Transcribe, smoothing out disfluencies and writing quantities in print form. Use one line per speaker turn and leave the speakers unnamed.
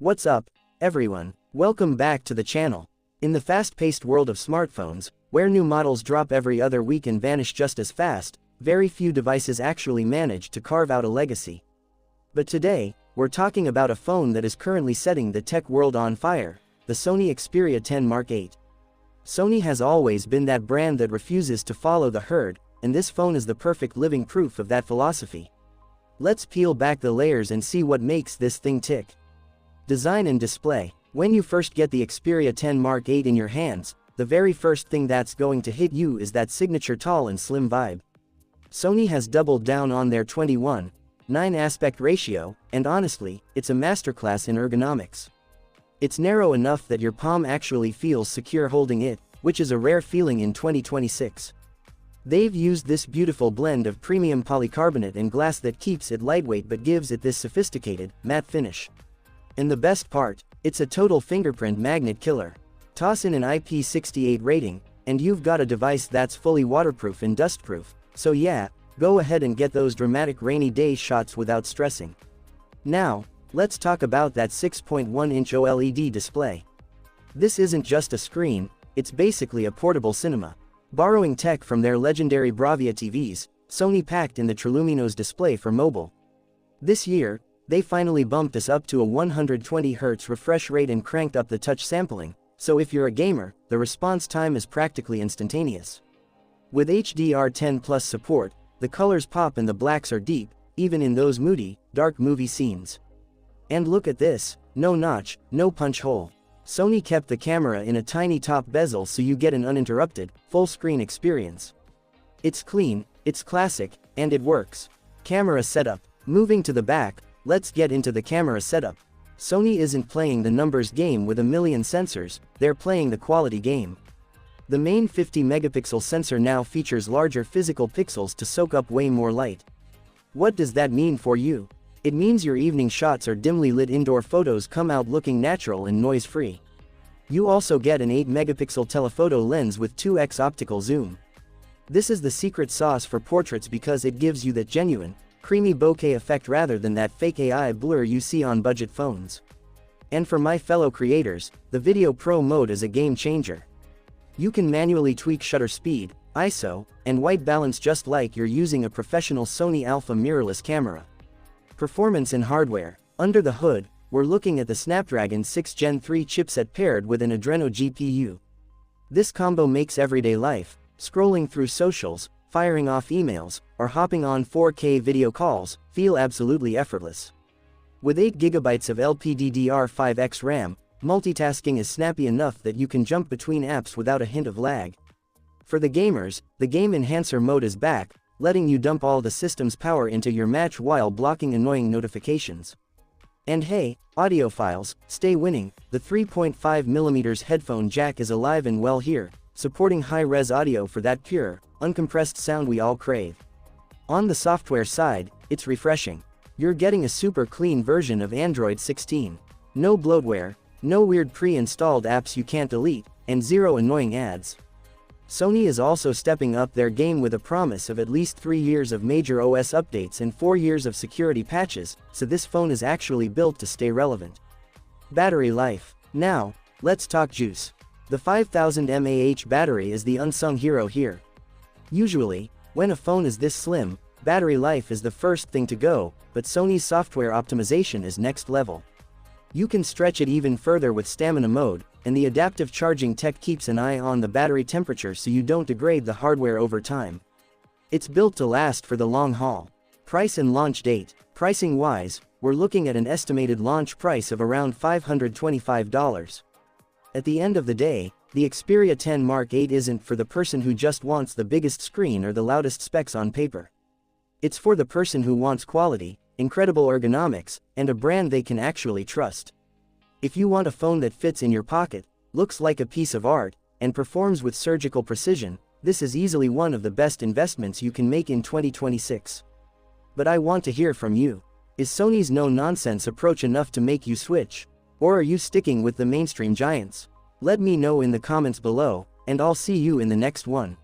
What's up, everyone? Welcome back to the channel. In the fast-paced world of smartphones, where new models drop every other week and vanish just as fast, very few devices actually manage to carve out a legacy. But today, we're talking about a phone that is currently setting the tech world on fire, the Sony Xperia X Mark VIII. Sony has always been that brand that refuses to follow the herd, and this phone is the perfect living proof of that philosophy. Let's peel back the layers and see what makes this thing tick. Design and display. When you first get the Xperia X Mark VIII in your hands, the very first thing that's going to hit you is that signature tall and slim vibe. Sony has doubled down on their 21:9 aspect ratio, and honestly, it's a masterclass in ergonomics. It's narrow enough that your palm actually feels secure holding it, which is a rare feeling in 2026. They've used this beautiful blend of premium polycarbonate and glass that keeps it lightweight but gives it this sophisticated, matte finish. And the best part, it's a total fingerprint magnet killer. Toss in an IP68 rating, and you've got a device that's fully waterproof and dustproof, so yeah, go ahead and get those dramatic rainy day shots without stressing. Now, let's talk about that 6.1-inch OLED display. This isn't just a screen, it's basically a portable cinema. Borrowing tech from their legendary Bravia TVs, Sony packed in the Trillumino's display for mobile. This year, they finally bumped us up to a 120Hz refresh rate and cranked up the touch sampling, so if you're a gamer, the response time is practically instantaneous. With HDR10+ support, the colors pop and the blacks are deep, even in those moody, dark movie scenes. And look at this, no notch, no punch hole. Sony kept the camera in a tiny top bezel so you get an uninterrupted, full-screen experience. It's clean, it's classic, and it works. Camera setup. Moving to the back, let's get into the camera setup. Sony isn't playing the numbers game with a million sensors, they're playing the quality game. The main 50-megapixel sensor now features larger physical pixels to soak up way more light. What does that mean for you? It means your evening shots or dimly lit indoor photos come out looking natural and noise-free. You also get an 8-megapixel telephoto lens with 2x optical zoom. This is the secret sauce for portraits because it gives you that genuine, creamy bokeh effect rather than that fake AI blur you see on budget phones. And for my fellow creators, the Video Pro mode is a game changer. You can manually tweak shutter speed, ISO, and white balance just like you're using a professional Sony Alpha mirrorless camera. Performance and hardware. Under the hood, we're looking at the Snapdragon 6 Gen 3 chipset paired with an Adreno GPU. This combo makes everyday life, scrolling through socials, firing off emails, or hopping on 4K video calls, feel absolutely effortless. With 8GB of LPDDR5X RAM, multitasking is snappy enough that you can jump between apps without a hint of lag. For the gamers, the Game Enhancer mode is back, letting you dump all the system's power into your match while blocking annoying notifications. And hey, audiophiles, stay winning, the 3.5mm headphone jack is alive and well here, supporting high-res audio for that pure, uncompressed sound we all crave. On the software side, it's refreshing. You're getting a super clean version of Android 16. No bloatware, no weird pre-installed apps you can't delete, and zero annoying ads. Sony is also stepping up their game with a promise of at least 3 years of major OS updates and 4 years of security patches, so this phone is actually built to stay relevant. Battery life. Now, let's talk juice. The 5000 mAh battery is the unsung hero here. Usually, when a phone is this slim, battery life is the first thing to go, but Sony's software optimization is next level. You can stretch it even further with stamina mode, and the adaptive charging tech keeps an eye on the battery temperature so you don't degrade the hardware over time. It's built to last for the long haul. Price and launch date. Pricing-wise, we're looking at an estimated launch price of around $525. At the end of the day, the Xperia X Mark VIII isn't for the person who just wants the biggest screen or the loudest specs on paper. It's for the person who wants quality, incredible ergonomics, and a brand they can actually trust. If you want a phone that fits in your pocket, looks like a piece of art, and performs with surgical precision, this is easily one of the best investments you can make in 2026. But I want to hear from you. Is Sony's no-nonsense approach enough to make you switch? Or are you sticking with the mainstream giants? Let me know in the comments below, and I'll see you in the next one.